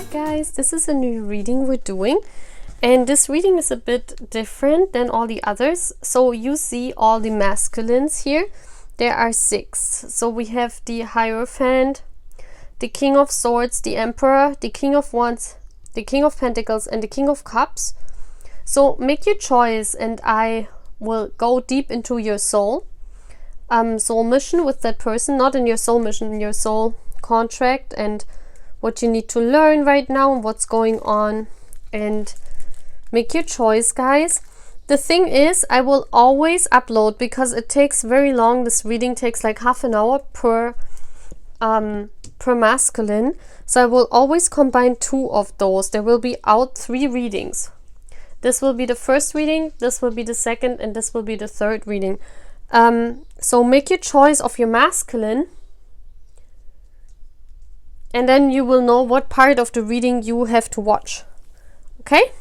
Hi guys, this is a new reading we're doing, and this reading is a bit different than all the others. So you see all the masculines here. There are 6. So we have the Hierophant, the King of Swords, the Emperor, the King of Wands, the King of Pentacles, and the King of Cups. So make your choice, and I will go deep into your soul mission with that person, not in your soul mission, in your soul contract, and what you need to learn right now and what's going on, and make your choice, guys. The thing is, I will always upload because it takes very long. This reading takes like half an hour per masculine, so I will always combine 2 of those. There will be out 3 readings. This will be the first reading, this will be the second, and this will be the third reading. So make your choice of your masculine, and then you will know what part of the reading you have to watch. Okay?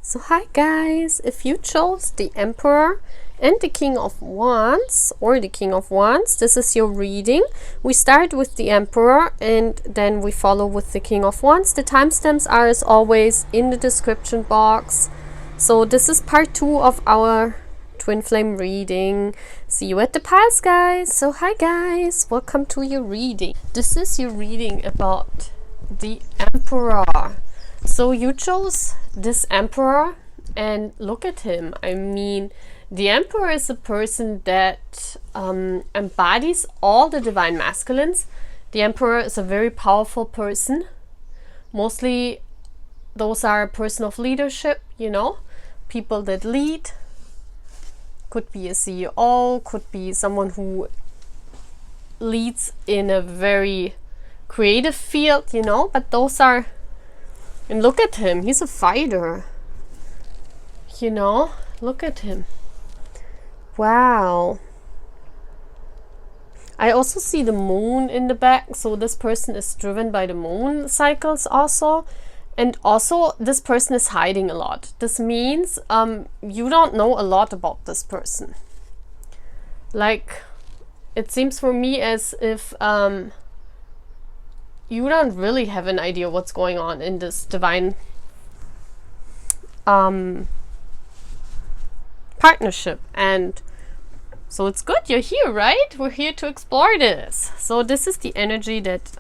So hi guys, if you chose the Emperor and the King of Wands, or the King of Wands, this is your reading. We start with the Emperor and then we follow with the King of Wands. The timestamps are as always in the description box. So this is part 2 of our Twin Flame reading. See you at the piles, guys. So hi guys, welcome to your reading. This is your reading about the Emperor. So you chose this Emperor, and look at him. I mean, the Emperor is a person that embodies all the divine masculines. The Emperor is a very powerful person. Mostly those are a person of leadership, you know, people that lead. Could be a CEO, could be someone who leads in a very creative field, you know, but those are, and look at him, he's a fighter, you know, look at him. Wow. I also see the moon in the back, so this person is driven by the moon cycles also. And also, this person is hiding a lot. This means you don't know a lot about this person. Like, it seems for me as if you don't really have an idea what's going on in this divine partnership. And so it's good you're here, right? We're here to explore this. So this is the energy that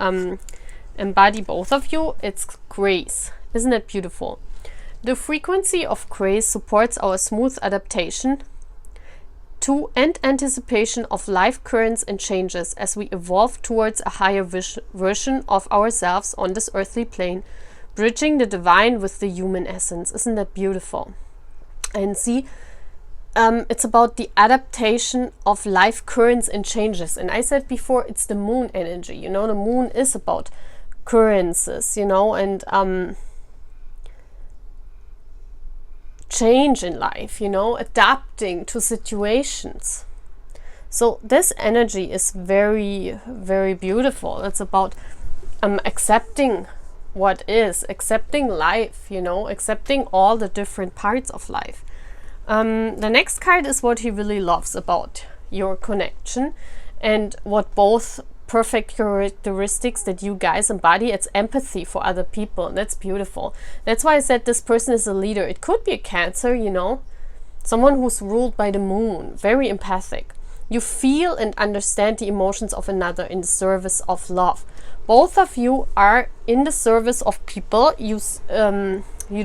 embody both of you. It's grace. Isn't it beautiful? The frequency of grace supports our smooth adaptation to and anticipation of life currents and changes as we evolve towards a higher version of ourselves on this earthly plane, bridging the divine with the human essence. Isn't that beautiful? And see, it's about the adaptation of life currents and changes. And I said before, it's the moon energy. You know, the moon is about occurrences, you know, and change in life, you know, adapting to situations. So this energy is very, very beautiful. It's about accepting what is, accepting life, you know, accepting all the different parts of life. The next card is what he really loves about your connection, and what both perfect characteristics that you guys embody. It's empathy for other people, and that's beautiful. That's why I said this person is a leader. It could be a Cancer, you know, someone who's ruled by the moon, very empathic. You feel and understand the emotions of another in the service of love. Both of you are in the service of people. You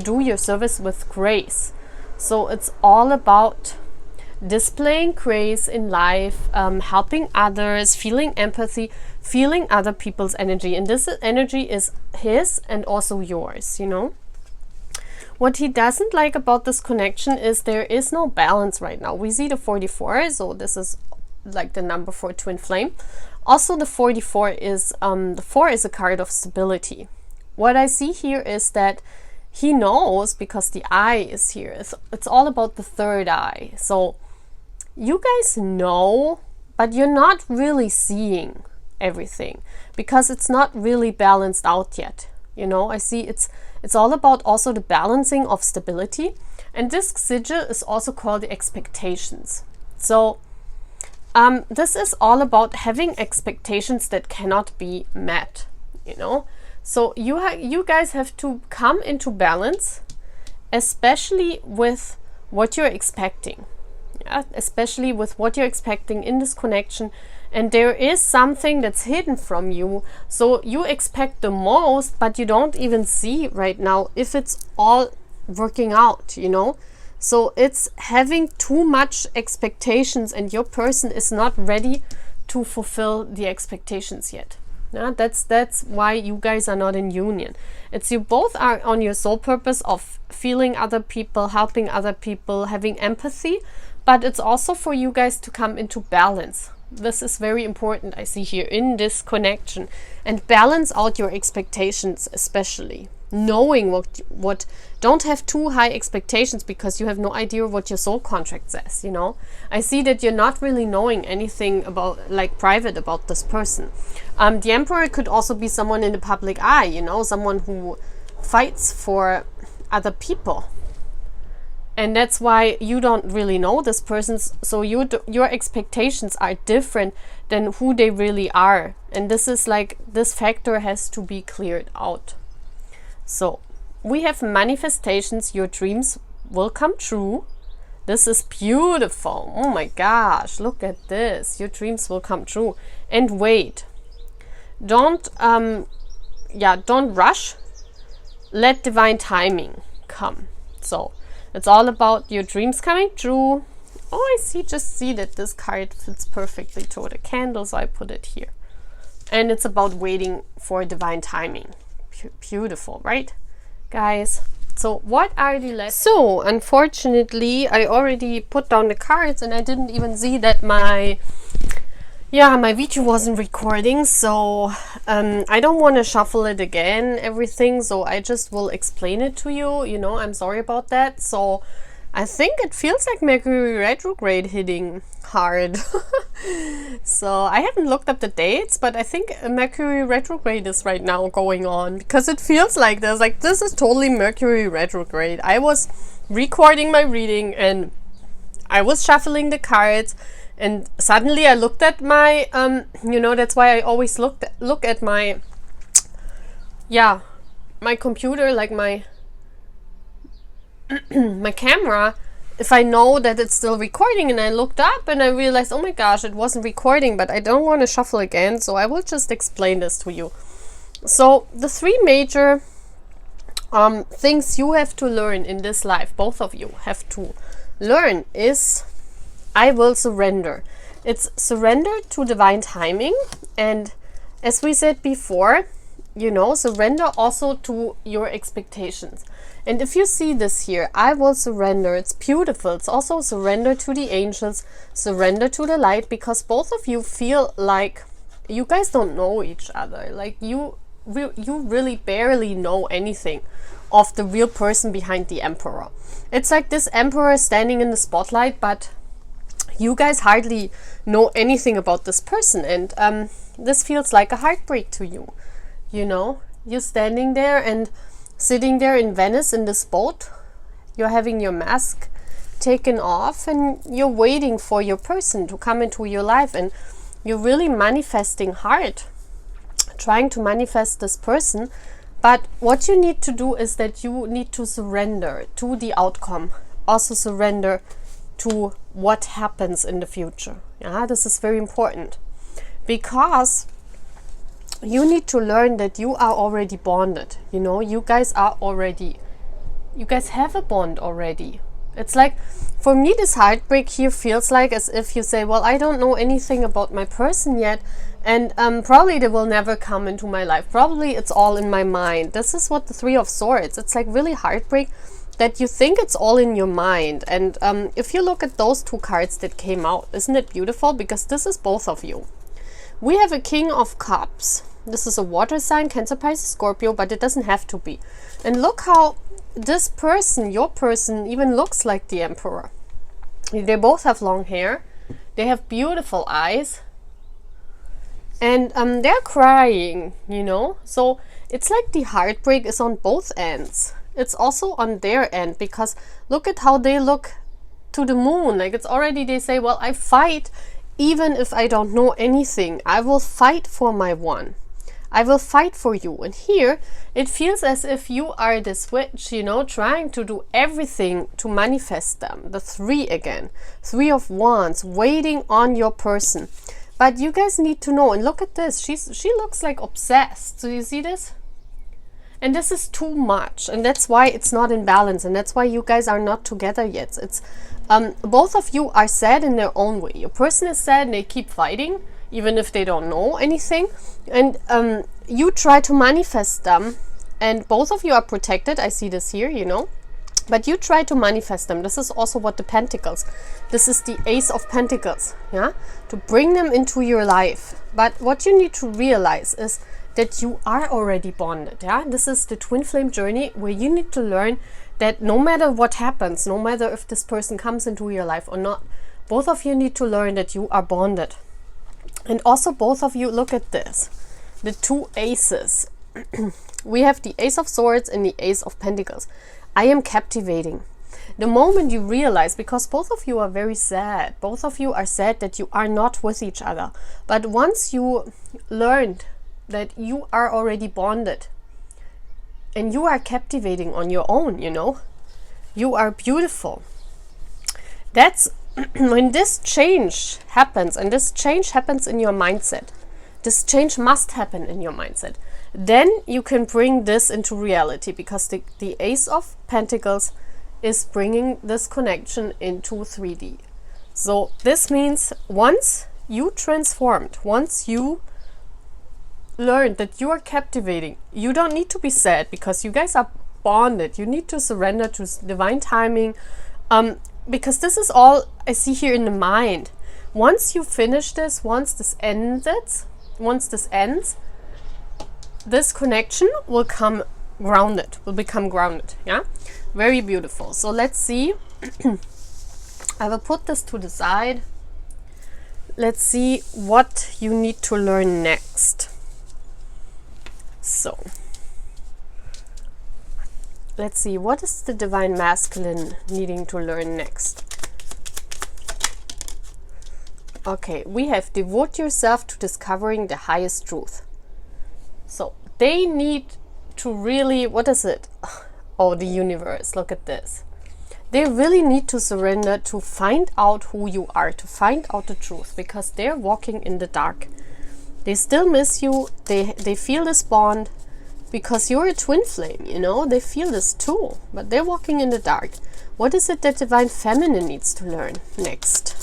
do your service with grace. So it's all about displaying grace in life, helping others, feeling empathy, feeling other people's energy. And this energy is his and also yours, you know. What he doesn't like about this connection is there is no balance right now. We see the 44, so this is like the number for Twin Flame. Also the 44 is, the 4 is a card of stability. What I see here is that he knows, because the eye is here. It's all about the third eye. So you guys know, but you're not really seeing everything because it's not really balanced out yet. You know, I see it's all about also the balancing of stability. And this sigil is also called the expectations. So this is all about having expectations that cannot be met, you know. So you guys have to come into balance, especially with what you're expecting. Yeah? Especially with what you're expecting in this connection. And there is something that's hidden from you. So you expect the most, but you don't even see right now if it's all working out, you know. So it's having too much expectations, and your person is not ready to fulfill the expectations yet. Yeah, that's why you guys are not in union. It's you both are on your soul purpose of feeling other people, helping other people, having empathy, but it's also for you guys to come into balance. This is very important, I see here, in this connection. And balance out your expectations, especially. Knowing what don't have too high expectations, because you have no idea what your soul contract says, you know. I see that you're not really knowing anything about, like, private about this person. The Emperor could also be someone in the public eye, you know, someone who fights for other people. And that's why you don't really know this person. So your expectations are different than who they really are. And this is like, this factor has to be cleared out. So we have manifestations. Your dreams will come true. This is beautiful. Oh my gosh, look at this. Your dreams will come true. And wait. Don't rush. Let divine timing come. So it's all about your dreams coming true. Oh, just see that this card fits perfectly to the candle, so I put it here. And it's about waiting for divine timing. Beautiful, right, guys? So what are the lessons? So unfortunately, I already put down the cards, and I didn't even see that my video wasn't recording, so I don't want to shuffle it again, everything, so I just will explain it to you, you know. I'm sorry about that. So I think it feels like Mercury retrograde hitting hard. So I haven't looked up the dates, but I think Mercury retrograde is right now going on, because it feels like this is totally Mercury retrograde. I was recording my reading and I was shuffling the cards, and suddenly I looked at my, you know, that's why I always look at my, my computer, like my my camera, if I know that it's still recording. And I looked up and I realized, oh my gosh, it wasn't recording, but I don't want to shuffle again, so I will just explain this to you. So the three major things you have to learn in this life, both of you have to learn, is I will surrender. It's surrender to divine timing. And as we said before, you know, surrender also to your expectations. And if you see this here, I will surrender, it's beautiful. It's also surrender to the angels, surrender to the light, because both of you feel like you guys don't know each other. Like you really barely know anything of the real person behind the Emperor. It's like this Emperor standing in the spotlight, but you guys hardly know anything about this person. And this feels like a heartbreak to you. You know, you're standing there and sitting there in Venice in this boat. You're having your mask taken off and you're waiting for your person to come into your life. And you're really manifesting hard, trying to manifest this person. But what you need to do is that you need to surrender to the outcome. Also surrender to what happens in the future. Yeah, this is very important, because you need to learn that you are already bonded. You know, you guys have a bond already. It's like, for me, this heartbreak here feels like as if you say, well, I don't know anything about my person yet, and probably they will never come into my life. Probably it's all in my mind. This is what the Three of Swords, it's like really heartbreak that you think it's all in your mind. And if you look at those two cards that came out, isn't it beautiful? Because this is both of you. We have a King of Cups. This is a water sign, Cancer, Pisces, Scorpio, but it doesn't have to be. And look how this person, your person, even looks like the Emperor. They both have long hair. They have beautiful eyes. And they're crying, you know. So it's like the heartbreak is on both ends. It's also on their end, because look at how they look to the moon. Like, it's already, they say, well, I fight even if I don't know anything. I will fight for my one. I will fight for you. And here it feels as if you are this witch, you know, trying to do everything to manifest them. The 3 again, 3 of Wands, waiting on your person. But you guys need to know, and look at this, she looks like obsessed. So you see this? And this is too much, and that's why it's not in balance, and that's why you guys are not together yet. It's both of you are sad in their own way. Your person is sad and they keep fighting, even if they don't know anything. And you try to manifest them, and both of you are protected. I see this here, you know. But you try to manifest them. This is also what the Pentacles. This is the Ace of Pentacles, yeah? To bring them into your life. But what you need to realize is that you are already bonded, yeah? This is the twin flame journey where you need to learn that no matter what happens, no matter if this person comes into your life or not, both of you need to learn that you are bonded. And also both of you, look at this, the 2 aces. We have the Ace of Swords and the Ace of Pentacles. I am captivating. The moment you realize, because both of you are very sad, both of you are sad that you are not with each other. But once you learned that you are already bonded and you are captivating on your own, you know, you are beautiful. That's when this change happens, and this change happens in your mindset. This change must happen in your mindset. Then you can bring this into reality, because the Ace of Pentacles is bringing this connection into 3D. So this means once you transformed, once you learned that you are captivating, you don't need to be sad, because you guys are bonded. You need to surrender to divine timing, because this is all I see here in the mind. Once you finish this, once this ends, this connection will become grounded, yeah? Very beautiful. So let's see. I will put this to the side. Let's see what you need to learn next. So let's see, what is the divine masculine needing to learn next? Okay, we have devote yourself to discovering the highest truth. So they need to really, what is it? Oh, the universe, look at this. They really need to surrender to find out who you are, to find out the truth, because they're walking in the dark. They still miss you. They feel this bond because you're a twin flame, you know. They feel this too, but they're walking in the dark. What is it that divine feminine needs to learn next?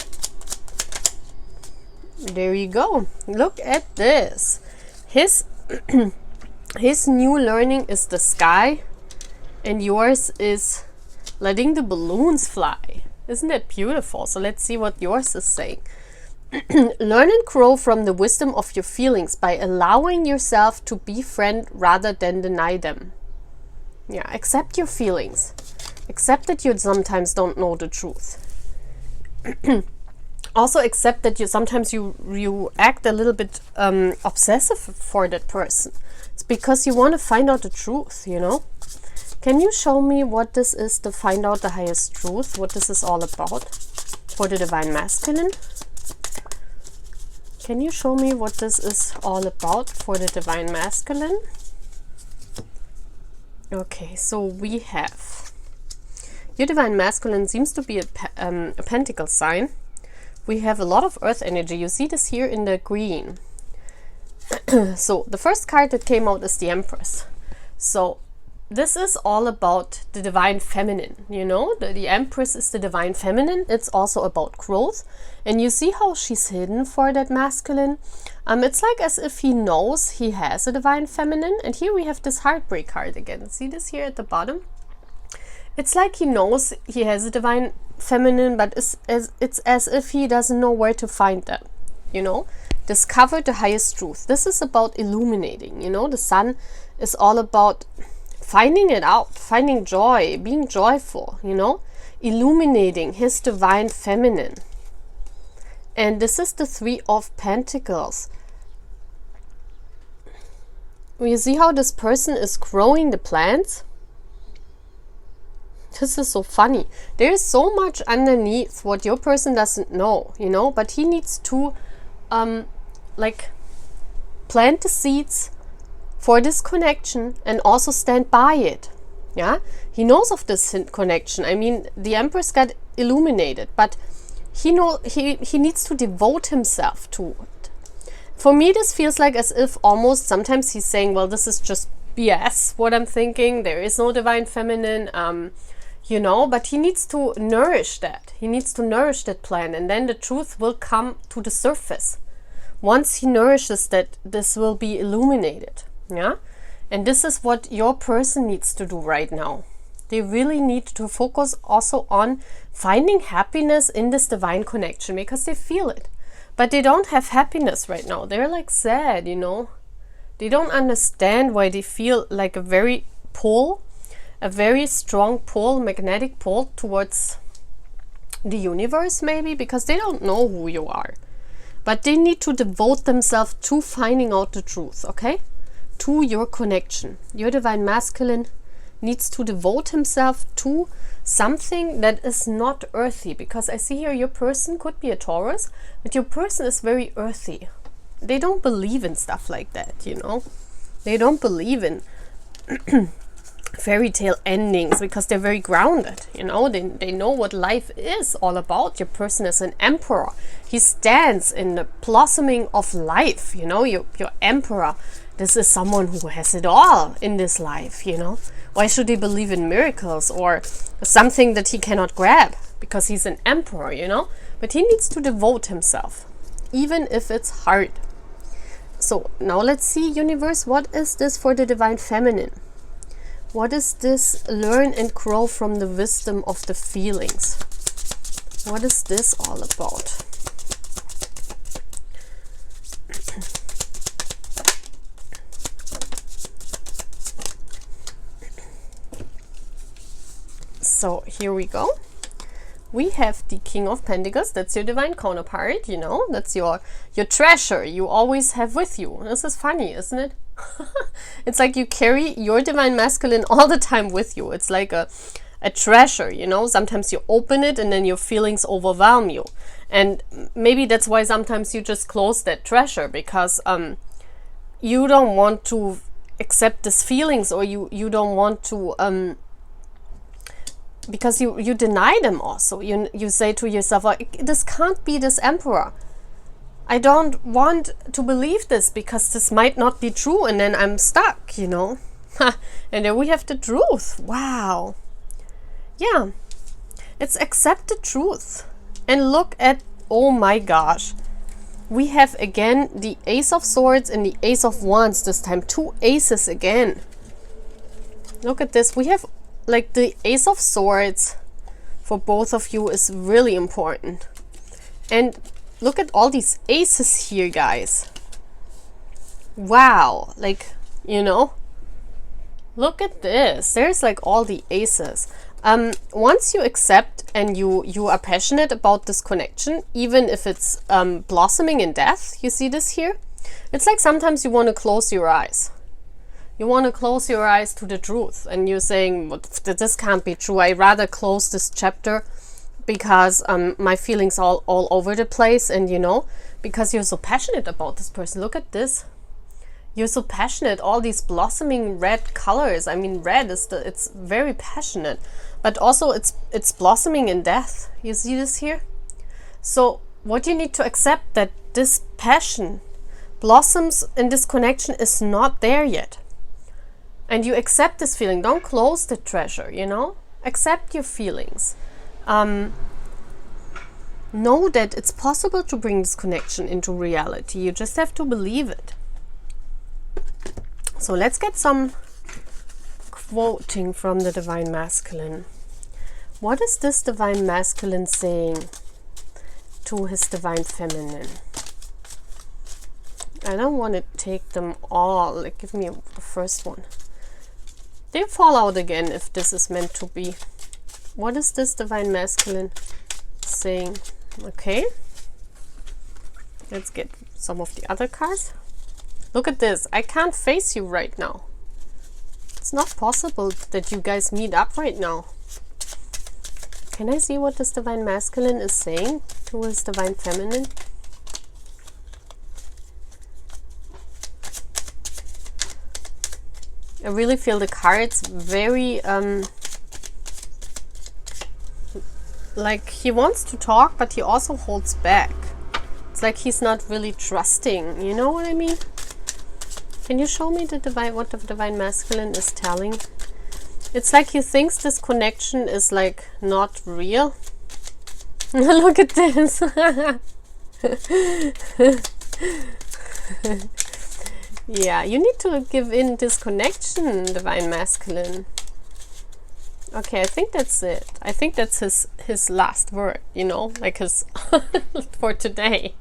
There you go. Look at this. His new learning is the sky, and yours is letting the balloons fly. Isn't that beautiful? So let's see what yours is saying. Learn and grow from the wisdom of your feelings by allowing yourself to befriend rather than deny them. Yeah, accept your feelings. Accept that you sometimes don't know the truth. Also accept that sometimes you act a little bit obsessive for that person. It's because you want to find out the truth, you know. Can you show me what this is to find out the highest truth? What this is all about for the divine masculine? Can you show me what this is all about for the divine masculine? Okay, so we have your divine masculine seems to be a pentacle sign. We have a lot of earth energy. You see this here in the green. So the first card that came out is the Empress. So this is all about the divine feminine, you know. The Empress is the divine feminine. It's also about growth. And you see how she's hidden for that masculine. It's like as if he knows he has a divine feminine. And here we have this heartbreak card again. See this here at the bottom? It's like he knows he has a divine feminine, but it's as if he doesn't know where to find that, you know. Discover the highest truth. This is about illuminating, you know. The sun is all about finding it out, finding joy, being joyful, you know, illuminating his divine feminine. And this is the 3 of Pentacles. You see how this person is growing the plants? This is so funny. There's so much underneath what your person doesn't know, you know, but he needs to like plant the seeds, for this connection and also stand by it. Yeah, he knows of this connection. I mean, the Empress got illuminated, but he needs to devote himself to it. For me, this feels like as if almost sometimes he's saying, well, this is just BS, what I'm thinking. There is no divine feminine, you know, but he needs to nourish that. He needs to nourish that plan, and then the truth will come to the surface. Once he nourishes that, this will be illuminated. Yeah, and this is what your person needs to do right now. They really need to focus also on finding happiness in this divine connection, because they feel it. But they don't have happiness right now. They're like sad, you know. They don't understand why they feel like a very strong pull, magnetic pull towards the universe, maybe, because they don't know who you are. But they need to devote themselves to finding out the truth, okay? To your connection. Your divine masculine needs to devote himself to something that is not earthy, because I see here your person could be a Taurus, but your person is very earthy. They don't believe in stuff like that, you know. They don't believe in fairy tale endings, because they're very grounded, you know. They know what life is all about. Your person is an emperor. He stands in the blossoming of life, you know. Your emperor, this is someone who has it all in this life, you know. Why should he believe in miracles or something that he cannot grab? Because he's an emperor, you know. But he needs to devote himself, even if it's hard. So now let's see, universe, what is this for the divine feminine? What is this learn and grow from the wisdom of the feelings? What is this all about? So here we go. We have the King of Pentacles. That's your divine counterpart, you know. That's your treasure you always have with you. This is funny, isn't it? It's like you carry your divine masculine all the time with you. It's like a treasure, you know. Sometimes you open it and then your feelings overwhelm you. And maybe that's why sometimes you just close that treasure, because you don't want to accept these feelings, or you don't want to... because you deny them also. You say to yourself, oh, this can't be this emperor. I don't want to believe this, because this might not be true, and then I'm stuck, you know. And then we have the truth. Wow. Yeah. It's accept the truth. And look at, oh my gosh. We have again the Ace of Swords and the Ace of Wands this time. 2 aces again. Look at this. We have like the Ace of Swords for both of you is really important. And look at all these aces here, guys. Wow. Like, you know, look at this. There's like all the aces. Once you accept and you are passionate about this connection, even if it's blossoming in death, you see this here? It's like sometimes you want to close your eyes. You want to close your eyes to the truth, and you're saying, well, this can't be true. I rather close this chapter because my feelings all over the place, and you know, because you're so passionate about this person. Look at this. You're so passionate, all these blossoming red colors. I mean, red is it's very passionate, but also it's blossoming in death. You see this here? So what you need to accept, that this passion blossoms in this connection is not there yet. And you accept this feeling. Don't close the treasure, you know? Accept your feelings. Know that it's possible to bring this connection into reality. You just have to believe it. So let's get some quoting from the Divine Masculine. What is this Divine Masculine saying to his Divine Feminine? I don't want to take them all. Like, give me the first one. They fall out again if this is meant to be. What is this Divine Masculine saying? Okay. Let's get some of the other cards. Look at this. I can't face you right now. It's not possible that you guys meet up right now. Can I see what this Divine Masculine is saying to his Divine Feminine? I really feel the cards very like he wants to talk, but he also holds back. It's like he's not really trusting, you know what I mean? Can you show me the divine, what the divine masculine is telling? It's like he thinks this connection is like not real. Look at this. Yeah, you need to give in this connection, divine masculine. Okay, I think that's it. I think that's his last word, you know, like his for today.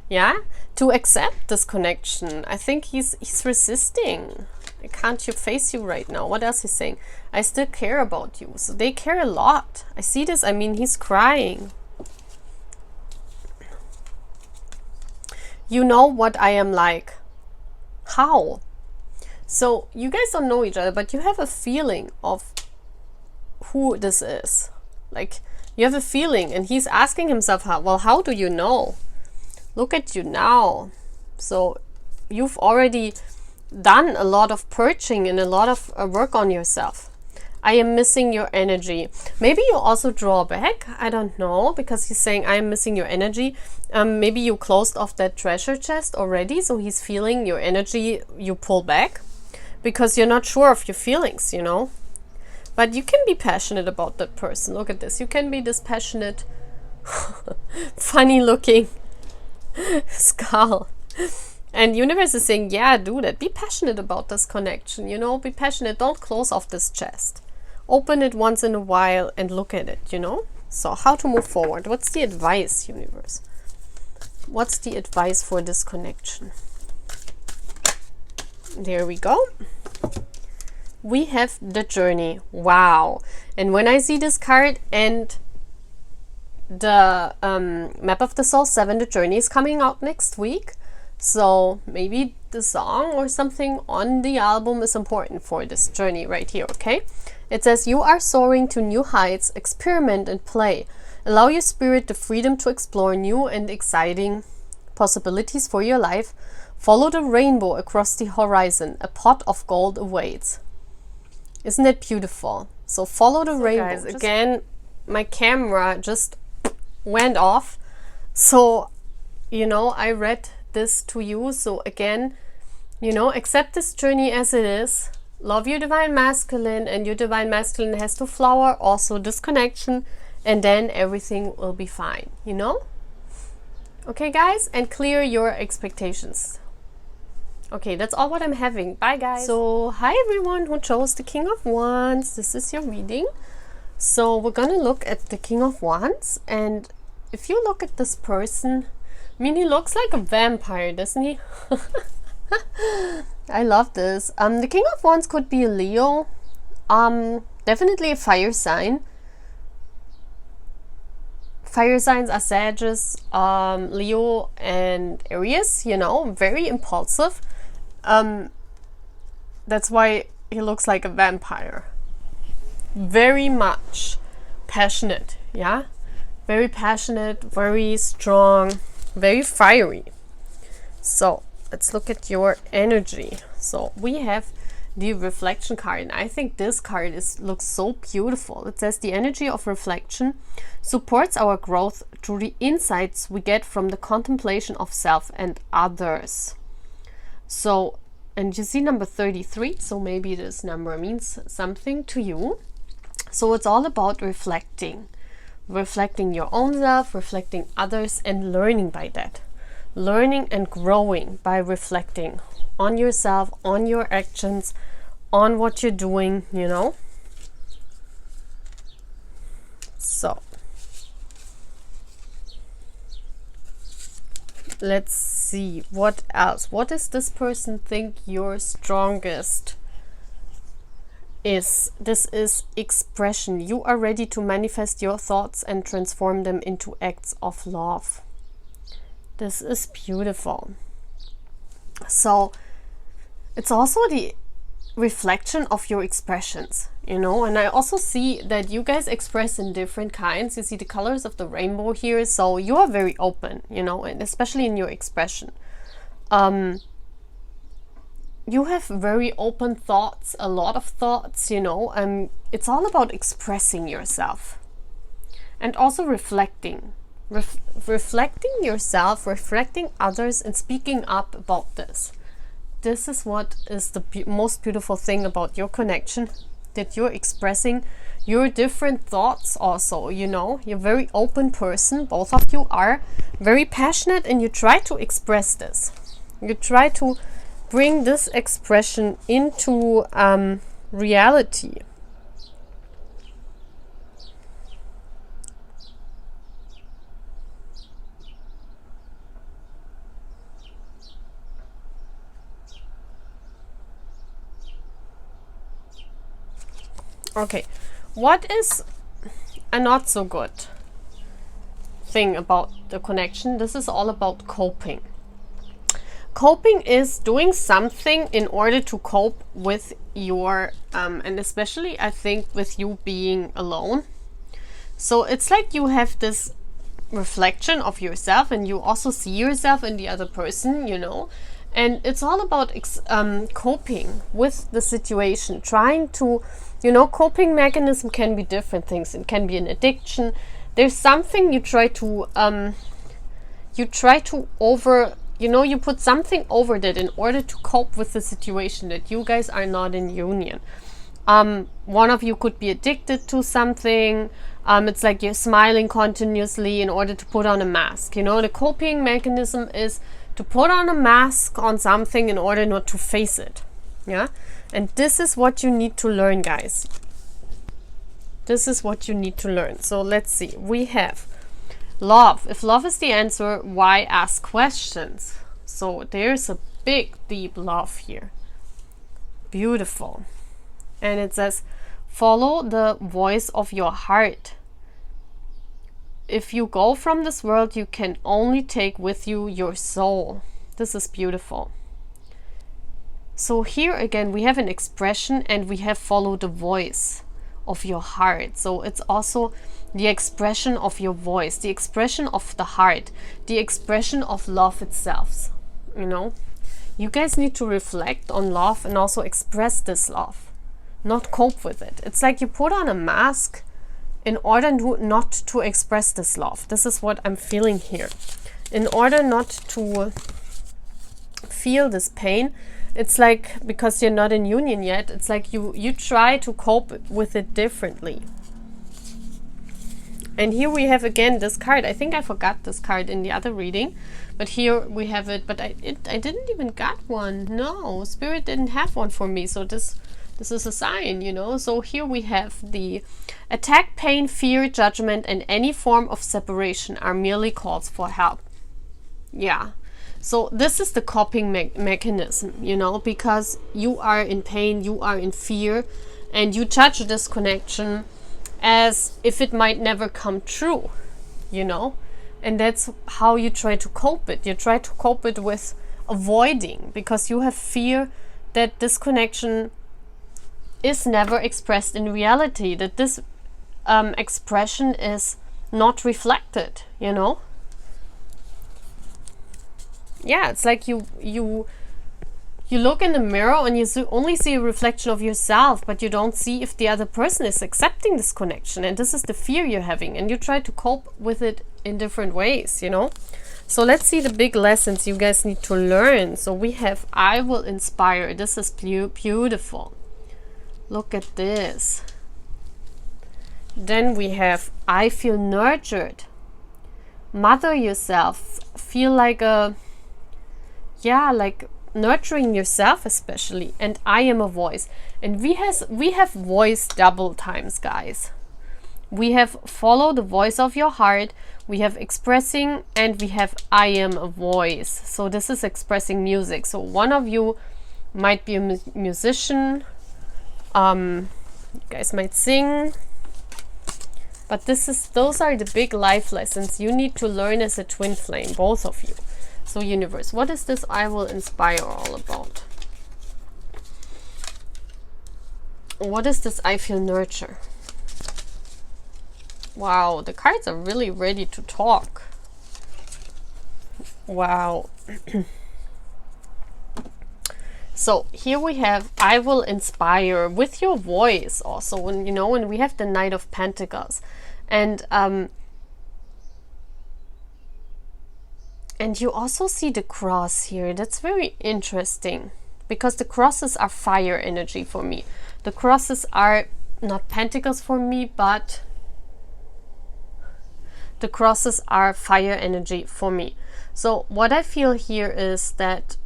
Yeah, to accept this connection. I think he's resisting. Can't you face you right now? What else is saying? I still care about you. So they care a lot. I see this. I mean, he's crying. You know what I am like. How? So you guys don't know each other, but you have a feeling of who this is. Like, you have a feeling, and he's asking himself, how do you know? Look at you now. So you've already done a lot of purging and a lot of work on yourself. I am missing your energy. Maybe you also draw back. I don't know, because he's saying I am missing your energy. Maybe you closed off that treasure chest already, so he's feeling your energy, you pull back because you're not sure of your feelings, you know. But you can be passionate about that person. Look at this. You can be this passionate, funny looking skull. And universe is saying, yeah, do that. Be passionate about this connection, you know. Be passionate. Don't close off this chest. Open it once in a while and look at it, you know. So how to move forward? What's the advice, universe? What's the advice for this connection? There we go. We have the journey. Wow. And when I see this card and the map of the soul 7, the journey is coming out next week. So maybe the song or something on the album is important for this journey right here, okay? It says, you are soaring to new heights, experiment and play. Allow your spirit the freedom to explore new and exciting possibilities for your life. Follow the rainbow across the horizon. A pot of gold awaits. Isn't that beautiful? So follow the rainbow. Guys, again, my camera just went off. So, you know, I read this to you. So again, you know, accept this journey as it is. Love your divine masculine, and your divine masculine has to flower also this connection, and then everything will be fine, you know? Okay, guys, and clear your expectations. Okay, that's all what I'm having. Bye, guys. So, hi everyone who chose the King of Wands. This is your reading. So, we're gonna look at the King of Wands, and if you look at this person, I mean, he looks like a vampire, doesn't he? I love this. The King of Wands could be a Leo. Definitely a fire sign. Fire signs are Sagittarius, Leo, and Aries, you know, very impulsive. That's why he looks like a vampire. Very much passionate, yeah? Very passionate, very strong, very fiery. So, let's look at your energy. So, we have the reflection card, and I think this card looks so beautiful. It says the energy of reflection supports our growth through the insights we get from the contemplation of self and others. So, and you see number 33, so maybe this number means something to you. So it's all about reflecting your own self, reflecting others, and learning by that. Learning and growing by reflecting on yourself, on your actions, on what you're doing, you know. So let's see what else. What does this person think your strongest is? This is expression. You are ready to manifest your thoughts and transform them into acts of love. This is beautiful. So it's also the reflection of your expressions, you know, and I also see that you guys express in different kinds. You see the colors of the rainbow here, so you are very open, you know, and especially in your expression. you have very open thoughts, a lot of thoughts, you know, it's all about expressing yourself and also reflecting. Reflecting yourself, reflecting others, and speaking up about this. This is what is the most beautiful thing about your connection, that you're expressing your different thoughts also, you know. You're a very open person, both of you are very passionate, and you try to express this. You try to bring this expression into reality. Okay, what is a not so good thing about the connection? This is all about coping. Coping is doing something in order to cope with your, and especially I think with you being alone. So it's like you have this reflection of yourself, and you also see yourself in the other person, you know. And it's all about coping with the situation, trying to, you know, coping mechanism can be different things. It can be an addiction. There's something you try to you put something over that in order to cope with the situation, that you guys are not in union. One of you could be addicted to something. It's like you're smiling continuously in order to put on a mask. You know, the coping mechanism is to put on a mask on something in order not to face it. Yeah. And this is what you need to learn, guys. This is what you need to learn. So let's see. We have love. If love is the answer, why ask questions? So there's a big, deep love here. Beautiful. And it says, follow the voice of your heart. If you go from this world, you can only take with you your soul. This is beautiful. So here again, we have an expression, and we have follow the voice of your heart. So it's also the expression of your voice, the expression of the heart, the expression of love itself. You know, you guys need to reflect on love and also express this love, not cope with it. It's like you put on a mask in order not to express this love. This is what I'm feeling here. In order not to feel this pain, it's like, because you're not in union yet, it's like you try to cope with it differently. And here we have again this card. I think I forgot this card in the other reading, but here we have it. But I didn't even got one. No, Spirit didn't have one for me. So this is a sign, you know. So here we have the attack, pain, fear, judgment, and any form of separation are merely calls for help. Yeah. So this is the coping mechanism, you know, because you are in pain, you are in fear, and you judge this connection as if it might never come true, you know. And that's how you try to cope it. You try to cope it with avoiding, because you have fear that this connection is never expressed in reality, that this expression is not reflected, you know. Yeah, it's like you look in the mirror and you only see a reflection of yourself, but you don't see if the other person is accepting this connection. And this is the fear you're having, and you try to cope with it in different ways, you know. So let's see the big lessons you guys need to learn. So we have I will inspire. This is beautiful. Look at this. Then we have I feel nurtured. Mother yourself. Feel like like nurturing yourself especially. And I am a voice. And we have voice double times, guys. We have follow the voice of your heart. We have expressing, and we have I am a voice. So this is expressing music. So one of you might be a musician. You guys might sing. But those are the big life lessons you need to learn as a twin flame, both of you. So universe, what is this I will inspire all about? What is this I feel nurture? Wow, the cards are really ready to talk. Wow. So here we have, I will inspire with your voice also. When, you know, when we have the Knight of Pentacles. And you also see the cross here. That's very interesting, because the crosses are fire energy for me. The crosses are not pentacles for me, but the crosses are fire energy for me. So what I feel here is that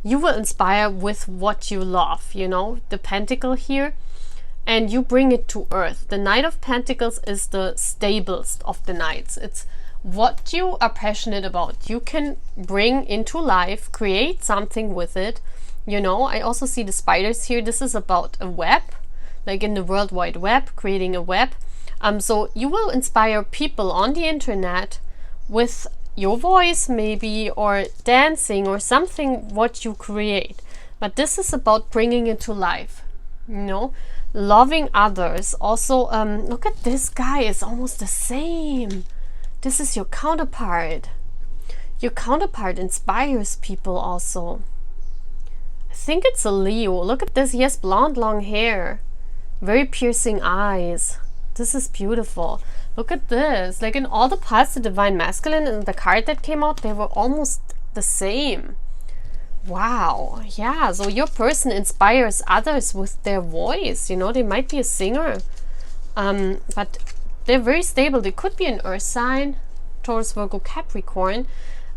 you will inspire with what you love, you know, the pentacle here, and you bring it to earth. The Knight of Pentacles is the stablest of the knights. It's what you are passionate about. You can bring into life, create something with it. You know, I also see the spiders here. This is about a web, like in the World Wide Web, creating a web. So you will inspire people on the internet with your voice maybe, or dancing, or something what you create. But this is about bringing it to life, you know, loving others. Also, look at this guy, it's almost the same. This is your counterpart. Your counterpart inspires people also. I think it's a Leo. Look at this, he has blonde long hair, very piercing eyes. This is beautiful. Look at this. Like in all the parts, the Divine Masculine and the card that came out, they were almost the same. Wow. Yeah, so your person inspires others with their voice. You know, they might be a singer, but they're very stable. They could be an earth sign, Taurus, Virgo, Capricorn.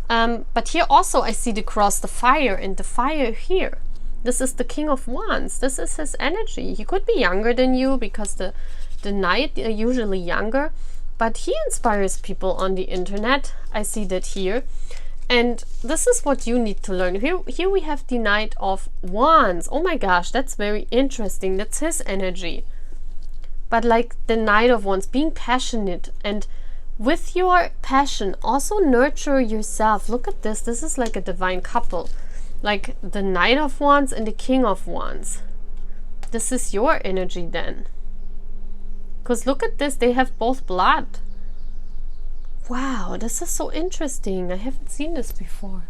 But here also I see the cross, the fire, and the fire here. This is the King of Wands. This is his energy. He could be younger than you, because the knight are usually younger, but he inspires people on the internet. I see that here. And this is what you need to learn. Here we have the Knight of Wands. Oh my gosh, that's very interesting. That's his energy. But like the Knight of Wands, being passionate, and with your passion also nurture yourself. Look at this. This is like a divine couple, like the Knight of Wands and the King of Wands. This is your energy then. Because look at this, they have both blood. Wow, this is so interesting. I haven't seen this before.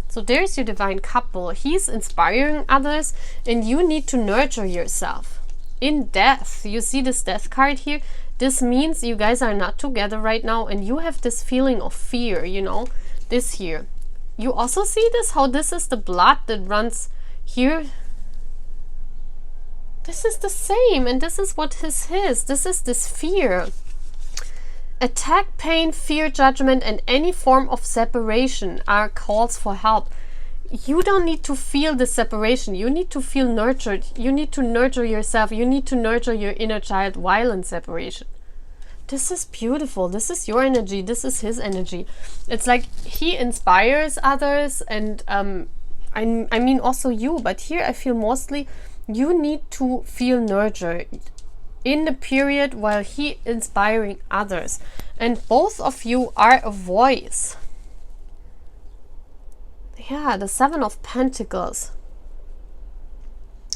So there's your divine couple. He's inspiring others, and you need to nurture yourself. In death, you see this death card here. This means you guys are not together right now, and you have this feeling of fear, you know, this here. You also see this, how this is the blood that runs here. This is the same, and this is what is his. This is this fear. Attack, pain, fear, judgment, and any form of separation are calls for help. You don't need to feel the separation. You need to feel nurtured. You need to nurture yourself. You need to nurture your inner child while in separation. This is beautiful. This is your energy. This is his energy. It's like he inspires others, and I mean also you, but here I feel mostly you need to feel nurtured in the period while he inspiring others. And both of you are a voice. Yeah, the Seven of Pentacles.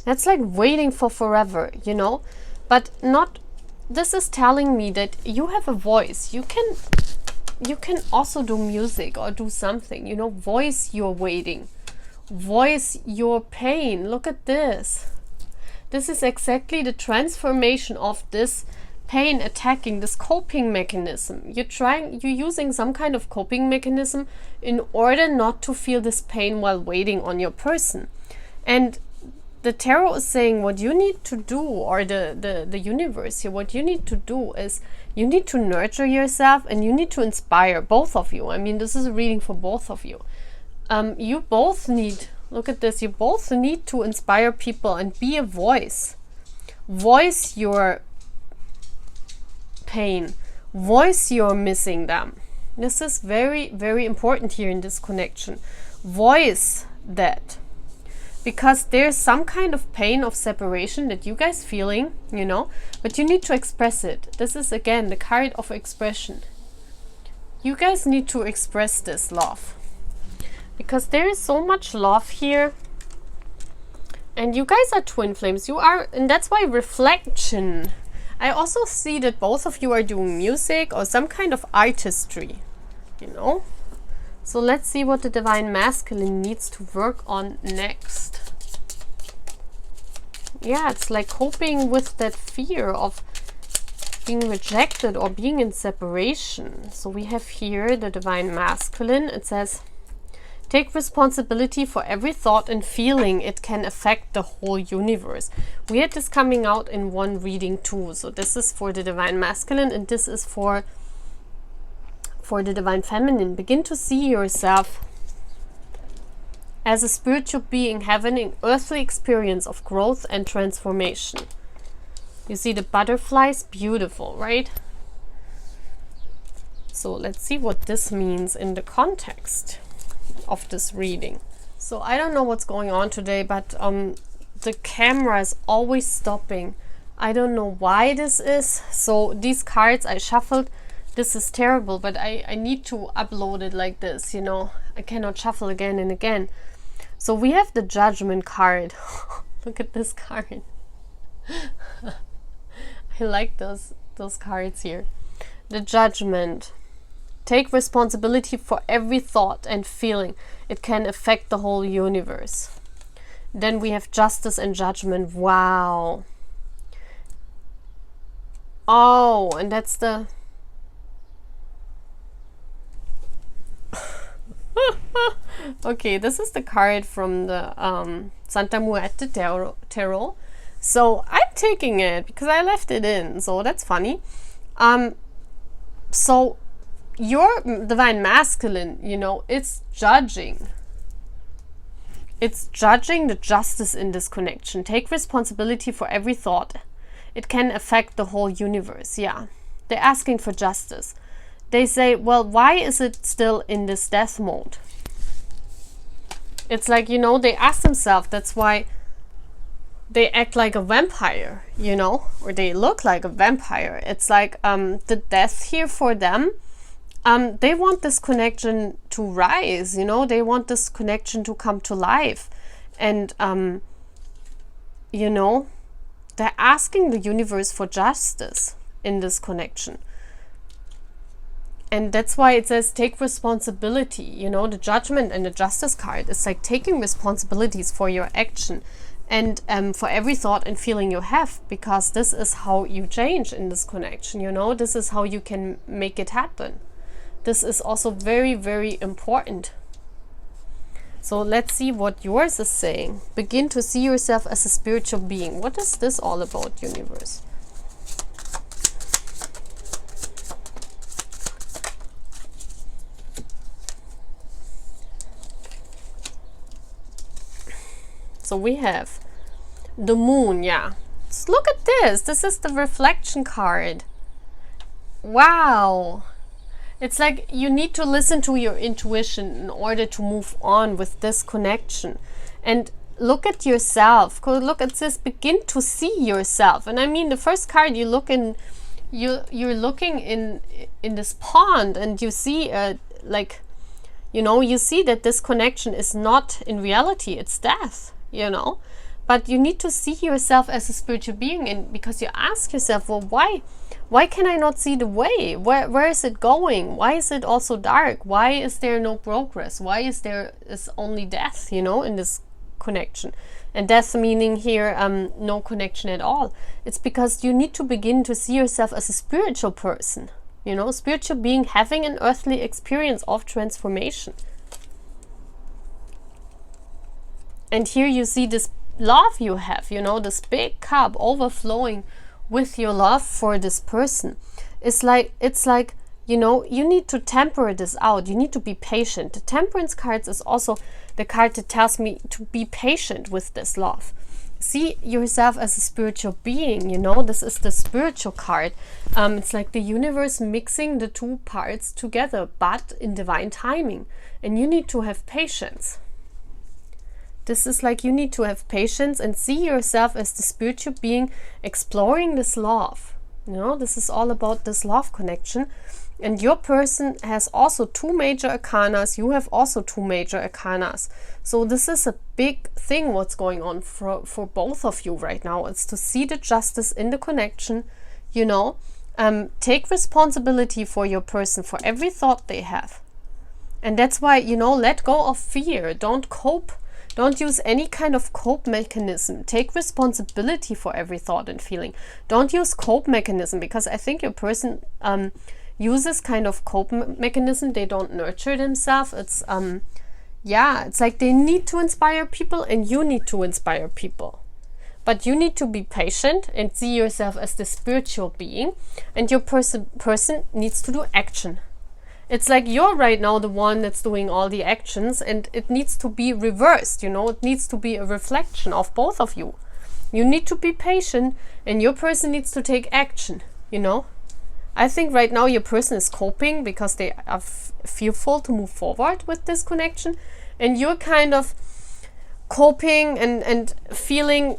That's like waiting for forever, you know? But not, this is telling me that you have a voice. You can also do music or do something, you know, voice your waiting. Voice your pain. Look at this. This is exactly the transformation of this pain attacking, this coping mechanism. You're using some kind of coping mechanism in order not to feel this pain while waiting on your person. And the tarot is saying what you need to do, or the universe here, what you need to do is you need to nurture yourself, and you need to inspire both of you. I mean, this is a reading for both of you. You both need, look at this, you both need to inspire people and be a voice. Voice your pain. Voice your missing them. This is very, very important here in this connection. Voice that. Because there's some kind of pain of separation that you guys feeling, you know, but you need to express it. This is again the card of expression. You guys need to express this love. Because there is so much love here. And you guys are twin flames. You are, and that's why reflection. I also see that both of you are doing music or some kind of artistry, you know. So let's see what the Divine Masculine needs to work on next. Yeah, it's like coping with that fear of being rejected or being in separation. So we have here the Divine Masculine. It says, take responsibility for every thought and feeling. It can affect the whole universe. We had this coming out in one reading too. So this is for the Divine Masculine and this is for the Divine Feminine. Begin to see yourself as a spiritual being having an earthly experience of growth and transformation. You see the butterflies? Beautiful, right? So let's see what this means in the context of this reading. So I don't know what's going on today, but the camera is always stopping. I don't know why this is. So these cards I shuffled, this is terrible, but I need to upload it like this, you know. I cannot shuffle again and again. So we have the Judgment card. Look at this card. I like those cards here. The Judgment. Take responsibility for every thought and feeling. It can affect the whole universe. Then we have Justice and Judgment. Wow. Oh, and that's the... Okay, this is the card from the Santa Muerte Tarot. So I'm taking it because I left it in. So that's funny. So your Divine Masculine, you know, it's judging. It's judging the justice in this connection. Take responsibility for every thought. It can affect the whole universe. Yeah. They're asking for justice. They say, well, why is it still in this death mode? It's like, you know, they ask themselves, that's why they act like a vampire, you know, or they look like a vampire. It's like the death here for them. They want this connection to rise, you know, they want this connection to come to life. And, you know, they're asking the universe for justice in this connection. And that's why it says take responsibility, you know, the Judgment and the Justice card. It's like taking responsibilities for your action and for every thought and feeling you have, because this is how you change in this connection, you know, this is how you can make it happen. This is also very, very important. So let's see what yours is saying. Begin to see yourself as a spiritual being. What is this all about, universe? So we have the Moon, yeah. Just look at this. This is the reflection card. Wow. It's like you need to listen to your intuition in order to move on with this connection. And look at yourself. Look at this. Begin to see yourself. And I mean, the first card you look in, you're looking in this pond, and you see like, you know, you see that this connection is not in reality. It's death. You know, but you need to see yourself as a spiritual being, and because you ask yourself, well, why can I not see the way? Where is it going? Why is it also dark? Why is there no progress? Why is only death, you know, in this connection? And death meaning here no connection at all. It's because you need to begin to see yourself as a spiritual person, you know, spiritual being having an earthly experience of transformation. And here you see this love you have, you know, this big cup overflowing with your love for this person. It's like, you know, you need to temper this out. You need to be patient. The Temperance cards is also the card that tells me to be patient with this love. See yourself as a spiritual being, you know, this is the spiritual card. It's like the universe mixing the two parts together, but in divine timing. And you need to have patience. This is like you need to have patience and see yourself as the spiritual being exploring this love. You know, this is all about this love connection. And your person has also two major arcanas. You have also two major arcanas. So this is a big thing what's going on for both of you right now. It's to see the justice in the connection, you know. Take responsibility for your person, for every thought they have. And that's why, you know, let go of fear. Don't cope. Don't use any kind of cope mechanism. Take responsibility for every thought and feeling. Don't use cope mechanism, because I think your person uses kind of cope mechanism. They don't nurture themselves. It's yeah, it's like they need to inspire people and you need to inspire people. But you need to be patient and see yourself as the spiritual being, and your person needs to do action. It's like you're right now the one that's doing all the actions, and it needs to be reversed, you know. It needs to be a reflection of both of you. You need to be patient and your person needs to take action, you know. I think right now your person is coping because they are fearful to move forward with this connection, and you're kind of coping and feeling,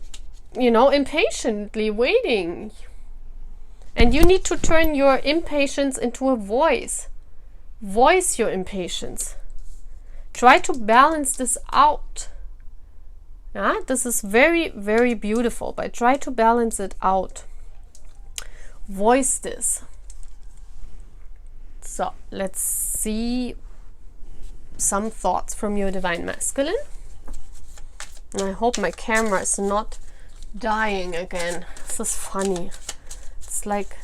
you know, impatiently waiting. And you need to turn your impatience into a voice. Voice your impatience. Try to balance this out. Yeah, this is very, very beautiful, but try to balance it out. Voice this. So let's see some thoughts from your Divine Masculine. And I hope my camera is not dying again. This is funny. It's like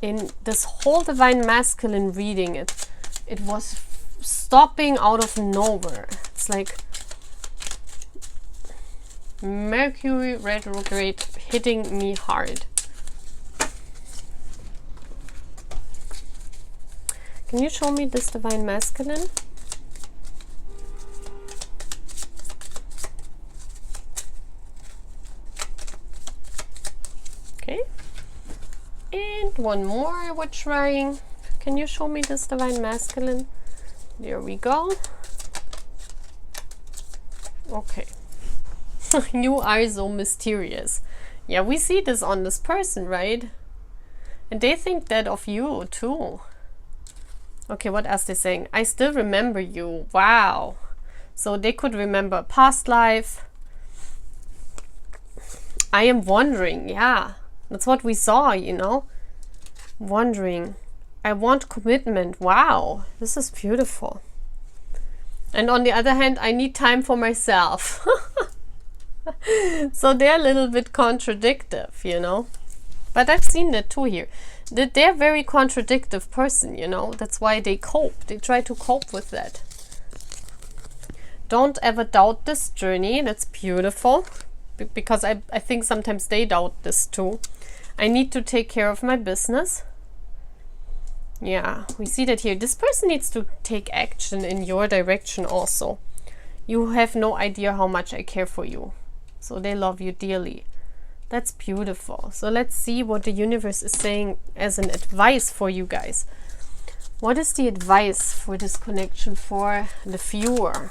in this whole Divine Masculine reading, it was stopping out of nowhere. It's like Mercury retrograde hitting me hard. Can you show me this Divine Masculine? Okay. And one more we're trying. Can you show me this Divine Masculine? There we go. Okay. You are so mysterious. Yeah, we see this on this person, right? And they think that of you too. Okay, what else they saying? I still remember you. Wow. So they could remember a past life. I am wondering. Yeah, that's what we saw, you know. Wondering. I want commitment. Wow, this is beautiful. And on the other hand, I need time for myself. So they're a little bit contradictive, you know. But I've seen that too here. That they're a very contradictive person, you know. That's why they cope. They try to cope with that. Don't ever doubt this journey. That's beautiful. Because I think sometimes they doubt this too. I need to take care of my business. Yeah, we see that here. This person needs to take action in your direction also. You have no idea how much I care for you. So they love you dearly. That's beautiful. So let's see what the universe is saying as an advice for you guys. What is the advice for this connection for the viewer?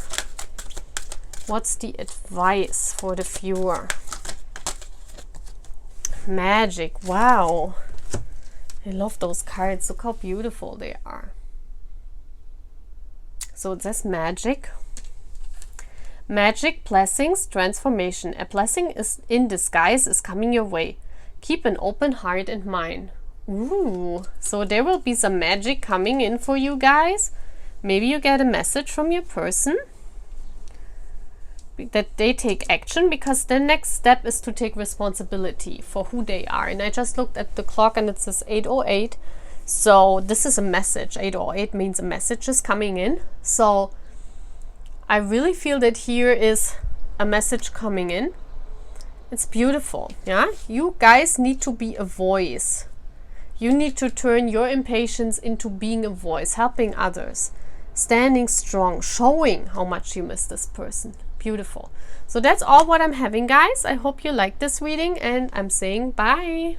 What's the advice for the viewer? Magic. Wow. I love those cards. Look how beautiful they are. So it says magic. Magic, blessings, transformation. A blessing is in disguise is coming your way. Keep an open heart and mind. Ooh, so there will be some magic coming in for you guys. Maybe you get a message from your person that they take action, because the next step is to take responsibility for who they are. And I just looked at the clock and it says 8:08. So this is a message. 8:08 means a message is coming in. So I really feel that here is a message coming in. It's beautiful. Yeah, you guys need to be a voice. You need to turn your impatience into being a voice, helping others, standing strong, showing how much you miss this person. Beautiful. So that's all what I'm having, guys. I hope you like this reading, and I'm saying bye.